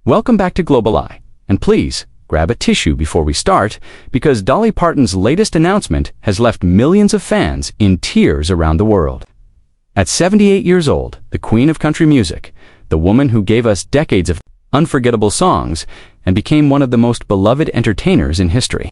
Welcome back to Global Eye, and please, grab a tissue before we start, because Dolly Parton's latest announcement has left millions of fans in tears around the world. At 78 years old, the queen of country music, the woman who gave us decades of unforgettable songs and became one of the most beloved entertainers in history,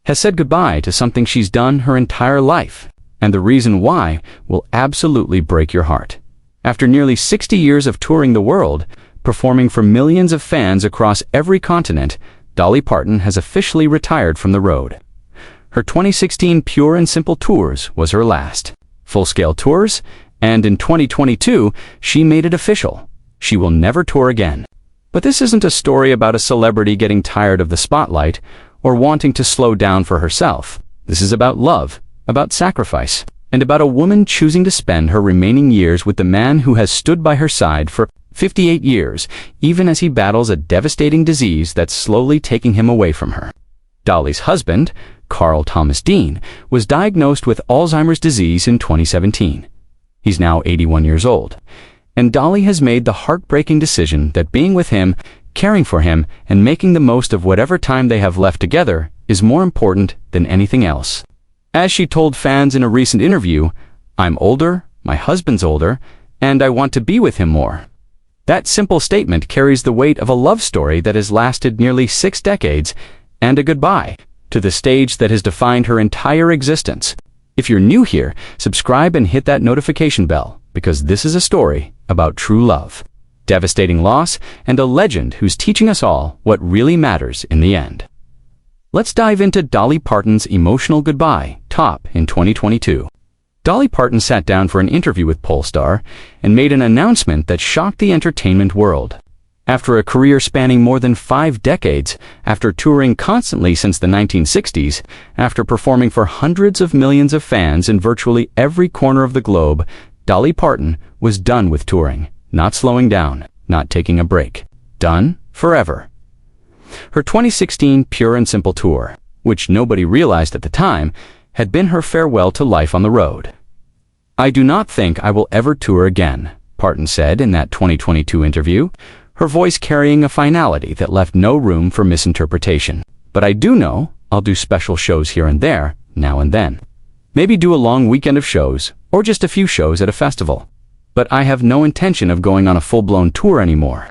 has said goodbye to something she's done her entire life, and the reason why will absolutely break your heart. After nearly 60 years of touring the world, performing for millions of fans across every continent, Dolly Parton has officially retired from the road. Her 2016 Pure and Simple tours was her last full-scale tours, and in 2022, she made it official. She will never tour again. But this isn't a story about a celebrity getting tired of the spotlight or wanting to slow down for herself. This is about love, about sacrifice, and about a woman choosing to spend her remaining years with the man who has stood by her side for 58 years, even as he battles a devastating disease that's slowly taking him away from her. Dolly's husband, Carl Thomas Dean, was diagnosed with Alzheimer's disease in 2017. He's now 81 years old, and Dolly has made the heartbreaking decision that being with him, caring for him, and making the most of whatever time they have left together is more important than anything else. As she told fans in a recent interview, "I'm older, my husband's older, and I want to be with him more." That simple statement carries the weight of a love story that has lasted nearly 6 decades and a goodbye to the stage that has defined her entire existence. If you're new here, subscribe and hit that notification bell, because this is a story about true love, devastating loss, and a legend who's teaching us all what really matters in the end. Let's dive into Dolly Parton's emotional goodbye, top in 2022. Dolly Parton sat down for an interview with Polestar and made an announcement that shocked the entertainment world. After a career spanning more than 5 decades, after touring constantly since the 1960s, after performing for hundreds of millions of fans in virtually every corner of the globe, Dolly Parton was done with touring, not slowing down, not taking a break. Done forever. Her 2016 Pure and Simple tour, which nobody realized at the time, had been her farewell to life on the road. "I do not think I will ever tour again," Parton said in that 2022 interview, her voice carrying a finality that left no room for misinterpretation. "But I do know I'll do special shows here and there, now and then. Maybe do a long weekend of shows, or just a few shows at a festival. But I have no intention of going on a full-blown tour anymore.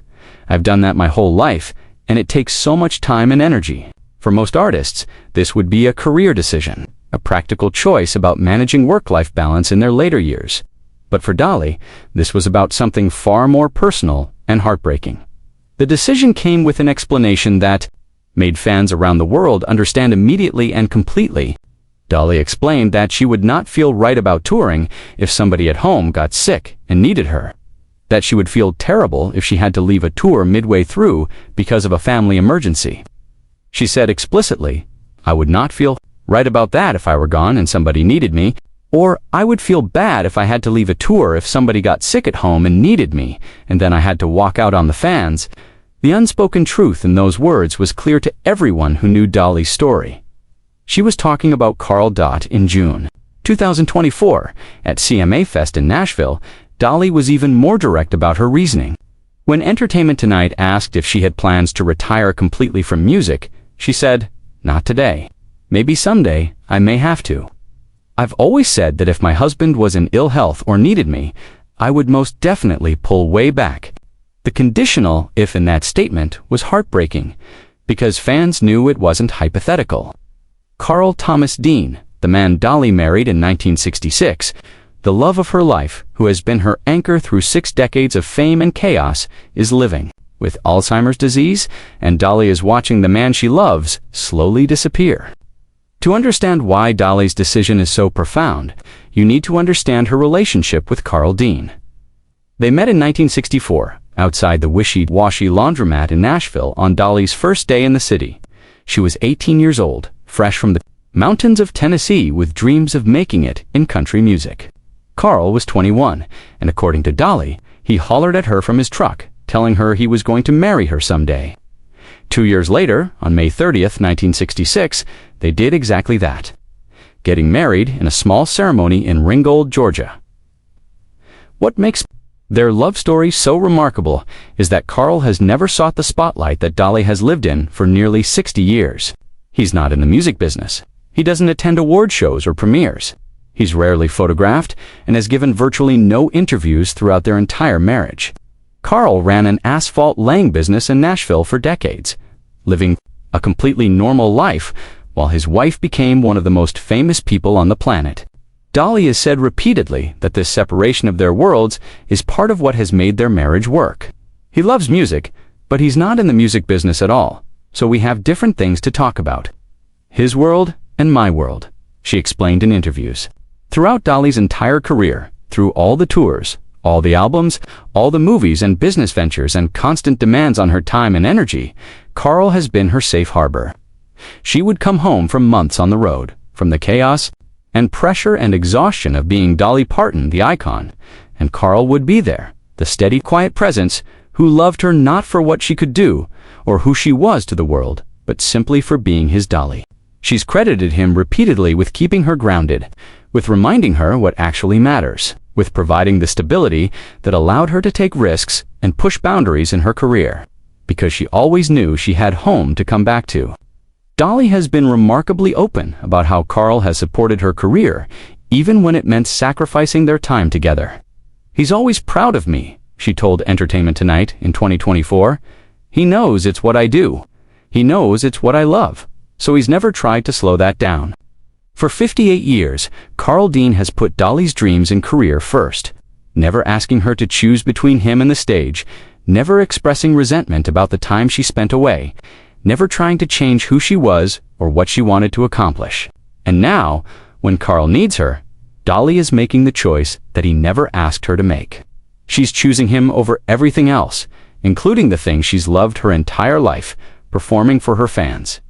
I've done that my whole life, and it takes so much time and energy." For most artists, this would be a career decision, a practical choice about managing work-life balance in their later years. But for Dolly, this was about something far more personal and heartbreaking. The decision came with an explanation that made fans around the world understand immediately and completely. Dolly explained that she would not feel right about touring if somebody at home got sick and needed her. That she would feel terrible if she had to leave a tour midway through because of a family emergency. She said explicitly, "I would not feel right about that if I were gone and somebody needed me, or I would feel bad if I had to leave a tour if somebody got sick at home and needed me, and then I had to walk out on the fans." The unspoken truth in those words was clear to everyone who knew Dolly's story. She was talking about Carl Dot in June 2024 at CMA Fest in Nashville. Dolly was even more direct about her reasoning. When Entertainment Tonight asked if she had plans to retire completely from music, she said, "Not today. Maybe someday I may have to. I've always said that if my husband was in ill health or needed me, I would most definitely pull way back." The conditional "if" in that statement was heartbreaking, because fans knew it wasn't hypothetical. Carl Thomas Dean, the man Dolly married in 1966, the love of her life, who has been her anchor through 6 decades of fame and chaos, is living with Alzheimer's disease, and Dolly is watching the man she loves slowly disappear. To understand why Dolly's decision is so profound, you need to understand her relationship with Carl Dean. They met in 1964, outside the Wishy-Washy laundromat in Nashville on Dolly's first day in the city. She was 18 years old, fresh from the mountains of Tennessee with dreams of making it in country music. Carl was 21, and according to Dolly, he hollered at her from his truck, telling her he was going to marry her someday. 2 years later, on May 30th, 1966, they did exactly that, getting married in a small ceremony in Ringgold, Georgia. What makes Their love story, so remarkable, is that Carl has never sought the spotlight that Dolly has lived in for nearly 60 years. He's not in the music business. He doesn't attend award shows or premieres. He's rarely photographed and has given virtually no interviews throughout their entire marriage. Carl ran an asphalt laying business in Nashville for decades, living a completely normal life while his wife became one of the most famous people on the planet. Dolly has said repeatedly that this separation of their worlds is part of what has made their marriage work. He loves music, but he's not in the music business at all, so we have different things to talk about. His world and my world, she explained in interviews. Throughout Dolly's entire career, through all the tours, all the albums, all the movies and business ventures and constant demands on her time and energy, Carl has been her safe harbor. She would come home from months on the road, from the chaos and pressure and exhaustion of being Dolly Parton, the icon, and Carl would be there, the steady, quiet presence who loved her not for what she could do or who she was to the world, but simply for being his Dolly. She's credited him repeatedly with keeping her grounded, with reminding her what actually matters, with providing the stability that allowed her to take risks and push boundaries in her career, because she always knew she had home to come back to. Dolly has been remarkably open about how Carl has supported her career, even when it meant sacrificing their time together. "He's always proud of me," she told Entertainment Tonight in 2024. "He knows it's what I do. He knows it's what I love, so he's never tried to slow that down." For 58 years, Carl Dean has put Dolly's dreams and career first, never asking her to choose between him and the stage, never expressing resentment about the time she spent away, never trying to change who she was or what she wanted to accomplish. And now, when Carl needs her, Dolly is making the choice that he never asked her to make. She's choosing him over everything else, including the things she's loved her entire life, performing for her fans.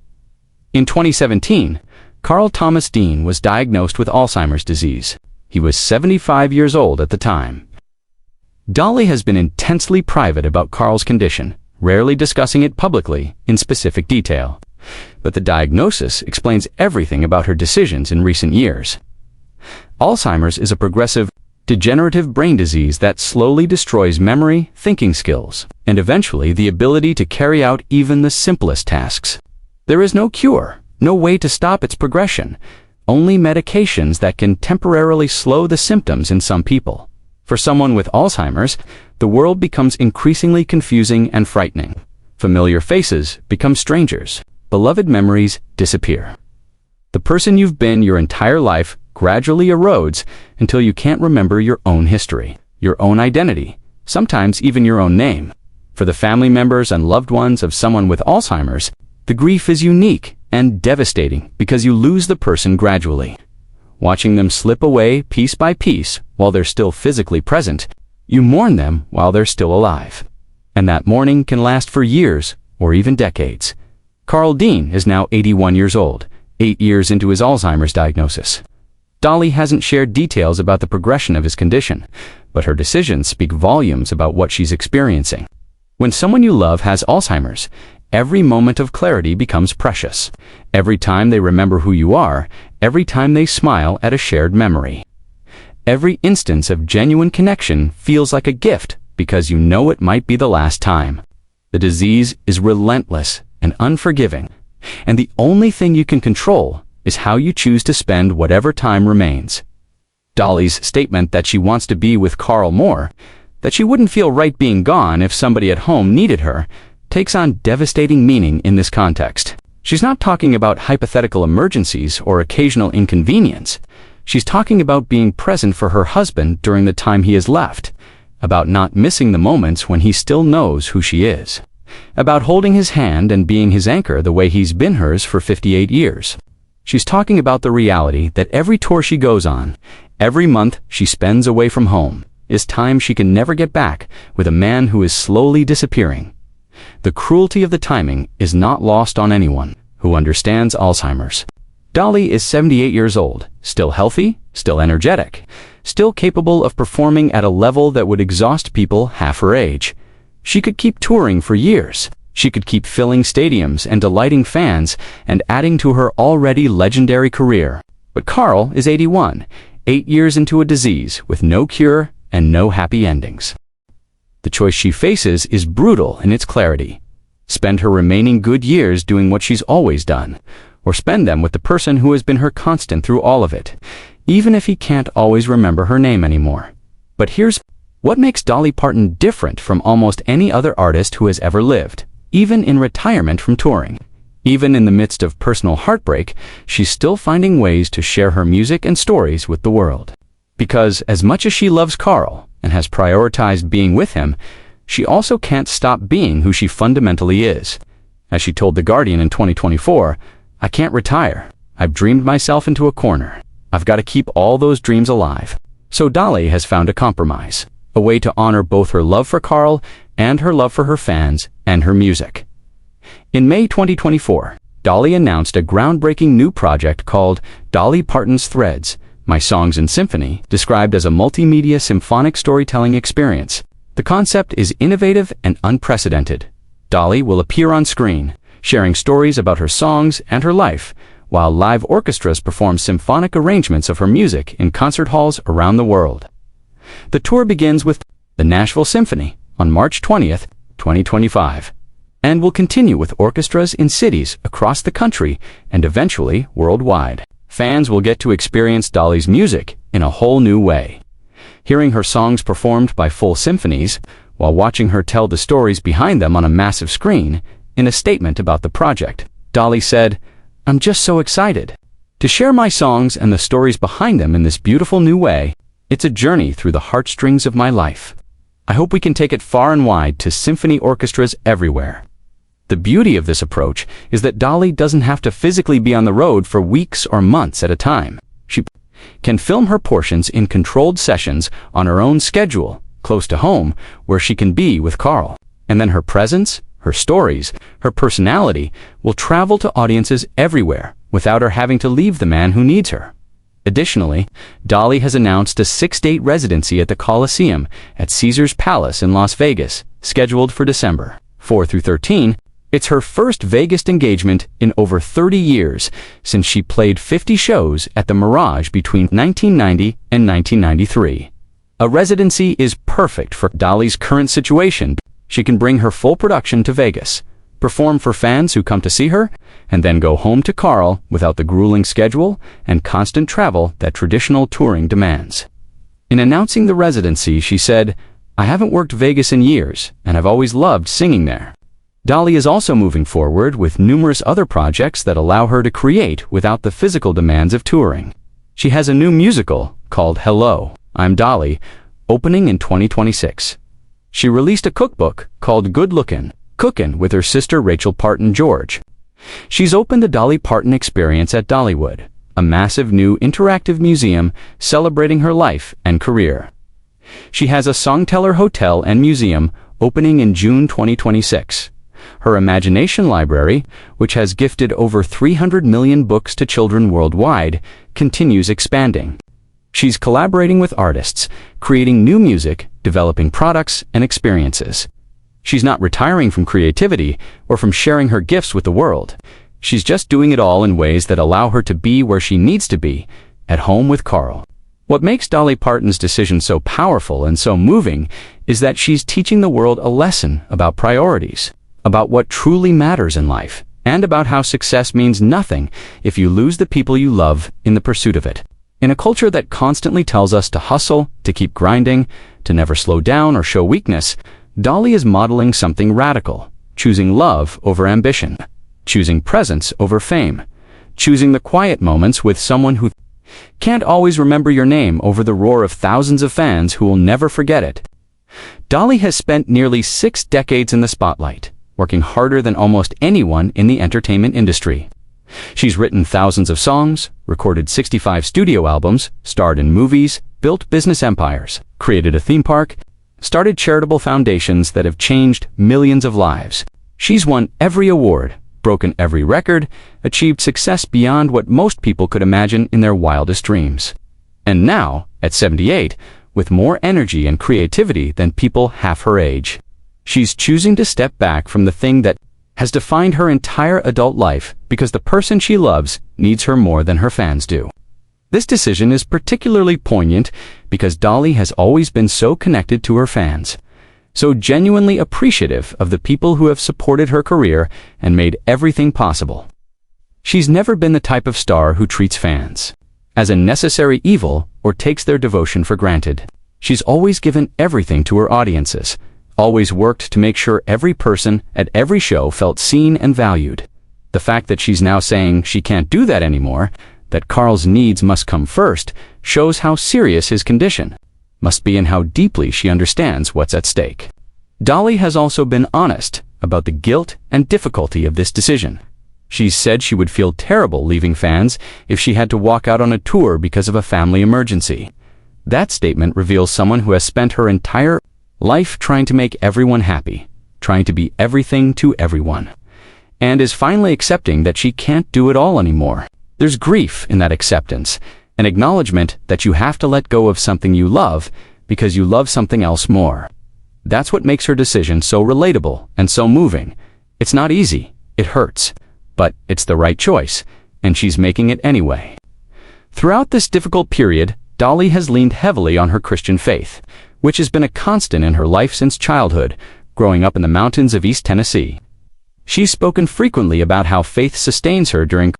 In 2017, Carl Thomas Dean was diagnosed with Alzheimer's disease. He was 75 years old at the time. Dolly has been intensely private about Carl's condition, rarely discussing it publicly in specific detail. But the diagnosis explains everything about her decisions in recent years. Alzheimer's is a progressive, degenerative brain disease that slowly destroys memory, thinking skills, and eventually the ability to carry out even the simplest tasks. There is no cure, no way to stop its progression, only medications that can temporarily slow the symptoms in some people. For someone with Alzheimer's, the world becomes increasingly confusing and frightening. Familiar faces become strangers. Beloved memories disappear. The person you've been your entire life gradually erodes until you can't remember your own history, your own identity, sometimes even your own name. For the family members and loved ones of someone with Alzheimer's, the grief is unique and devastating because you lose the person gradually. Watching them slip away piece by piece while they're still physically present, you mourn them while they're still alive. And that mourning can last for years or even decades. Carl Dean is now 81 years old, 8 years into his Alzheimer's diagnosis. Dolly hasn't shared details about the progression of his condition, but her decisions speak volumes about what she's experiencing. When someone you love has Alzheimer's, every moment of clarity becomes precious. Every time they remember who you are, every time they smile at a shared memory. Every instance of genuine connection feels like a gift because you know it might be the last time. The disease is relentless and unforgiving, and the only thing you can control is how you choose to spend whatever time remains. Dolly's statement that she wants to be with Carl more, that she wouldn't feel right being gone if somebody at home needed her, takes on devastating meaning in this context. She's not talking about hypothetical emergencies or occasional inconvenience. She's talking about being present for her husband during the time he has left, about not missing the moments when he still knows who she is, about holding his hand and being his anchor the way he's been hers for 58 years. She's talking about the reality that every tour she goes on, every month she spends away from home, is time she can never get back with a man who is slowly disappearing. The cruelty of the timing is not lost on anyone who understands Alzheimer's. Dolly is 78 years old, still healthy, still energetic, still capable of performing at a level that would exhaust people half her age. She could keep touring for years. She could keep filling stadiums and delighting fans and adding to her already legendary career. But Carl is 81, 8 years into a disease with no cure and no happy endings. The choice she faces is brutal in its clarity. Spend her remaining good years doing what she's always done, or spend them with the person who has been her constant through all of it, even if he can't always remember her name anymore. But here's what makes Dolly Parton different from almost any other artist who has ever lived, even in retirement from touring. Even in the midst of personal heartbreak, she's still finding ways to share her music and stories with the world. Because as much as she loves Carl and has prioritized being with him, she also can't stop being who she fundamentally is. As she told The Guardian in 2024, "I can't retire. I've dreamed myself into a corner. I've got to keep all those dreams alive." So Dolly has found a compromise, a way to honor both her love for Carl and her love for her fans and her music. In May 2024, Dolly announced a groundbreaking new project called Dolly Parton's Threads, My Songs in Symphony, described as a multimedia symphonic storytelling experience. The concept is innovative and unprecedented. Dolly will appear on screen, sharing stories about her songs and her life, while live orchestras perform symphonic arrangements of her music in concert halls around the world. The tour begins with the Nashville Symphony on March 20th, 2025, and will continue with orchestras in cities across the country and eventually worldwide. Fans will get to experience Dolly's music in a whole new way, hearing her songs performed by full symphonies while watching her tell the stories behind them on a massive screen. In a statement about the project, Dolly said, "I'm just so excited to share my songs and the stories behind them in this beautiful new way. It's a journey through the heartstrings of my life. I hope we can take it far and wide to symphony orchestras everywhere." The beauty of this approach is that Dolly doesn't have to physically be on the road for weeks or months at a time. She can film her portions in controlled sessions on her own schedule, close to home, where she can be with Carl. And then her presence, her stories, her personality will travel to audiences everywhere without her having to leave the man who needs her. Additionally, Dolly has announced a 6-date residency at the Coliseum at Caesars Palace in Las Vegas, scheduled for December 4 through 13. It's her first Vegas engagement in over 30 years, since she played 50 shows at the Mirage between 1990 and 1993. A residency is perfect for Dolly's current situation. She can bring her full production to Vegas, perform for fans who come to see her, and then go home to Carl without the grueling schedule and constant travel that traditional touring demands. In announcing the residency, she said, "I haven't worked Vegas in years, and I've always loved singing there." Dolly is also moving forward with numerous other projects that allow her to create without the physical demands of touring. She has a new musical called Hello, I'm Dolly, opening in 2026. She released a cookbook called Good Cookin' with her sister Rachel Parton George. She's opened the Dolly Parton Experience at Dollywood, a massive new interactive museum celebrating her life and career. She has a Songteller Hotel and Museum opening in June 2026. Her Imagination Library, which has gifted over 300 million books to children worldwide, continues expanding. She's collaborating with artists, creating new music, developing products and experiences. She's not retiring from creativity or from sharing her gifts with the world. She's just doing it all in ways that allow her to be where she needs to be, at home with Carl. What makes Dolly Parton's decision so powerful and so moving is that she's teaching the world a lesson about priorities, about what truly matters in life, and about how success means nothing if you lose the people you love in the pursuit of it. In a culture that constantly tells us to hustle, to keep grinding, to never slow down or show weakness, Dolly is modeling something radical, choosing love over ambition, choosing presence over fame, choosing the quiet moments with someone who can't always remember your name over the roar of thousands of fans who will never forget it. Dolly has spent nearly 6 decades in the spotlight, working harder than almost anyone in the entertainment industry. She's written thousands of songs, recorded 65 studio albums, starred in movies, built business empires, created a theme park, started charitable foundations that have changed millions of lives. She's won every award, broken every record, achieved success beyond what most people could imagine in their wildest dreams. And now, at 78, with more energy and creativity than people half her age, she's choosing to step back from the thing that has defined her entire adult life because the person she loves needs her more than her fans do. This decision is particularly poignant because Dolly has always been so connected to her fans, so genuinely appreciative of the people who have supported her career and made everything possible. She's never been the type of star who treats fans as a necessary evil or takes their devotion for granted. She's always given everything to her audiences, always worked to make sure every person at every show felt seen and valued. The fact that she's now saying she can't do that anymore, that Carl's needs must come first, shows how serious his condition must be and how deeply she understands what's at stake. Dolly has also been honest about the guilt and difficulty of this decision. She's said she would feel terrible leaving fans if she had to walk out on a tour because of a family emergency. That statement reveals someone who has spent her entire life trying to make everyone happy, trying to be everything to everyone, and is finally accepting that she can't do it all anymore. There's grief in that acceptance, an acknowledgement that you have to let go of something you love because you love something else more. That's what makes her decision so relatable and so moving. It's not easy, it hurts, but it's the right choice, and she's making it anyway. Throughout this difficult period, Dolly has leaned heavily on her Christian faith, which has been a constant in her life since childhood, growing up in the mountains of East Tennessee. She's spoken frequently about how faith sustains her during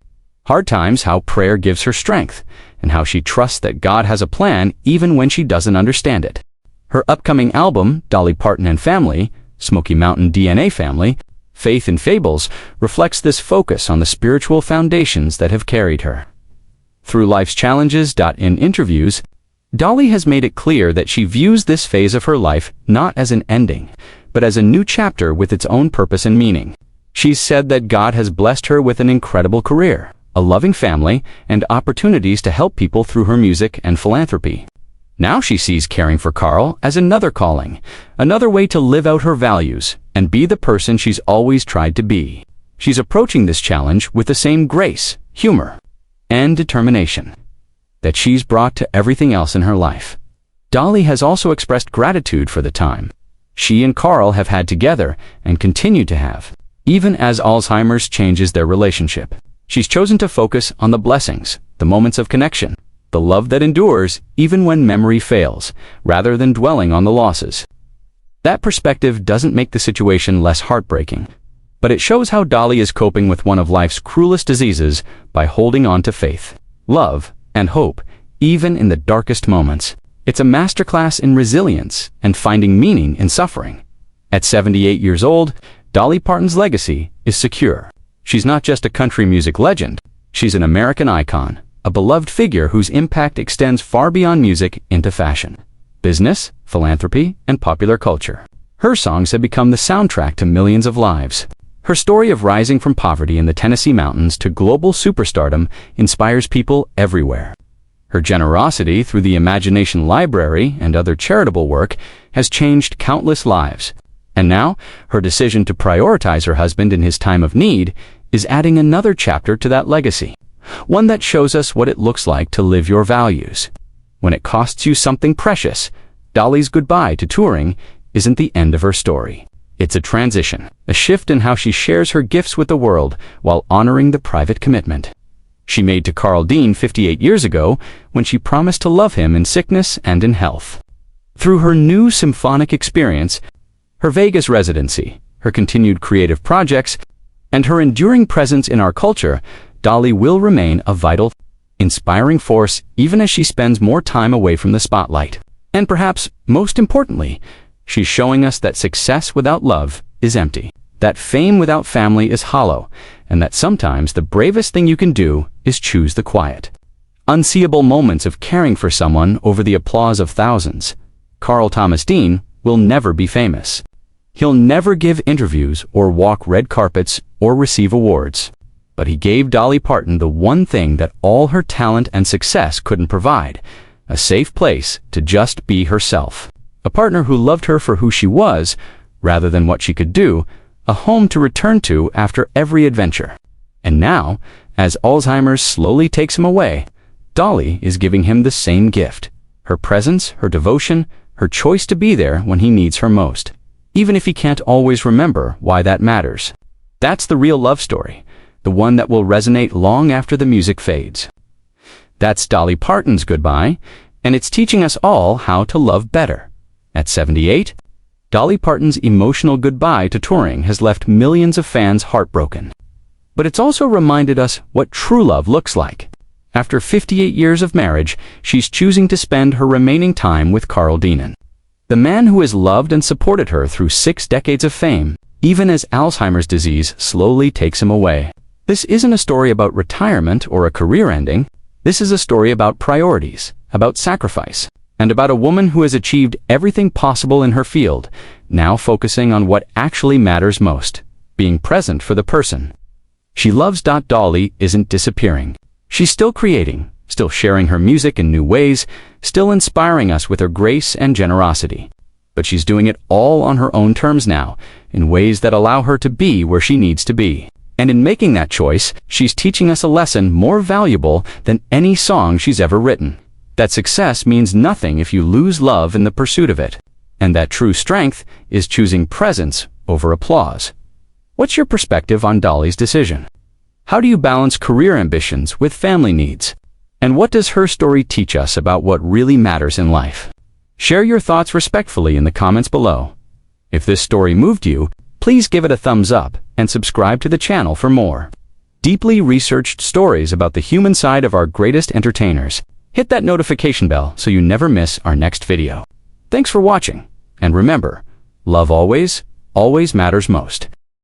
hard times, how prayer gives her strength, and how she trusts that God has a plan even when she doesn't understand it. Her upcoming album, Dolly Parton and Family, Smoky Mountain DNA Family, Faith and Fables, reflects this focus on the spiritual foundations that have carried her through life's challenges. In interviews, Dolly has made it clear that she views this phase of her life not as an ending, but as a new chapter with its own purpose and meaning. She's said that God has blessed her with an incredible career, a loving family, and opportunities to help people through her music and philanthropy. Now she sees caring for Carl as another calling, another way to live out her values and be the person she's always tried to be. She's approaching this challenge with the same grace, humor, and determination that she's brought to everything else in her life. Dolly has also expressed gratitude for the time she and Carl have had together and continue to have, even as Alzheimer's changes their relationship. She's chosen to focus on the blessings, the moments of connection, the love that endures even when memory fails, rather than dwelling on the losses. That perspective doesn't make the situation less heartbreaking, but it shows how Dolly is coping with one of life's cruelest diseases by holding on to faith, love, and hope, even in the darkest moments. It's a masterclass in resilience and finding meaning in suffering. At 78 years old, Dolly Parton's legacy is secure. She's not just a country music legend, she's an American icon, a beloved figure whose impact extends far beyond music into fashion, business, philanthropy, and popular culture. Her songs have become the soundtrack to millions of lives. Her story of rising from poverty in the Tennessee mountains to global superstardom inspires people everywhere. Her generosity through the Imagination Library and other charitable work has changed countless lives. And now, her decision to prioritize her husband in his time of need is adding another chapter to that legacy, one that shows us what it looks like to live your values. When it costs you something precious, Dolly's goodbye to touring isn't the end of her story. It's a transition, a shift in how she shares her gifts with the world while honoring the private commitment she made to Carl Dean 58 years ago when she promised to love him in sickness and in health. Through her new symphonic experience, her Vegas residency, her continued creative projects, and her enduring presence in our culture, Dolly will remain a vital, inspiring force even as she spends more time away from the spotlight. And perhaps most importantly, she's showing us that success without love is empty, that fame without family is hollow, and that sometimes the bravest thing you can do is choose the quiet, unseeable moments of caring for someone over the applause of thousands. Carl Thomas Dean will never be famous. He'll never give interviews or walk red carpets or receive awards. But he gave Dolly Parton the one thing that all her talent and success couldn't provide: a safe place to just be herself. A partner who loved her for who she was, rather than what she could do, a home to return to after every adventure. And now, as Alzheimer's slowly takes him away, Dolly is giving him the same gift: her presence, her devotion, her choice to be there when he needs her most, even if he can't always remember why that matters. That's the real love story, the one that will resonate long after the music fades. That's Dolly Parton's goodbye, and it's teaching us all how to love better. At 78, Dolly Parton's emotional goodbye to touring has left millions of fans heartbroken. But it's also reminded us what true love looks like. After 58 years of marriage, she's choosing to spend her remaining time with Carl Deanan, the man who has loved and supported her through 6 decades of fame, even as Alzheimer's disease slowly takes him away. This isn't a story about retirement or a career ending. This is a story about priorities, about sacrifice, and about a woman who has achieved everything possible in her field, now focusing on what actually matters most, being present for the person she loves. Dolly isn't disappearing. She's still creating, still sharing her music in new ways, still inspiring us with her grace and generosity. But she's doing it all on her own terms now, in ways that allow her to be where she needs to be. And in making that choice, she's teaching us a lesson more valuable than any song she's ever written. That success means nothing if you lose love in the pursuit of it. And that true strength is choosing presence over applause. What's your perspective on Dolly's decision? How do you balance career ambitions with family needs? And what does her story teach us about what really matters in life? Share your thoughts respectfully in the comments below. If this story moved you, please give it a thumbs up and subscribe to the channel for more deeply researched stories about the human side of our greatest entertainers. Hit that notification bell so you never miss our next video. Thanks for watching, and remember, love always, always matters most.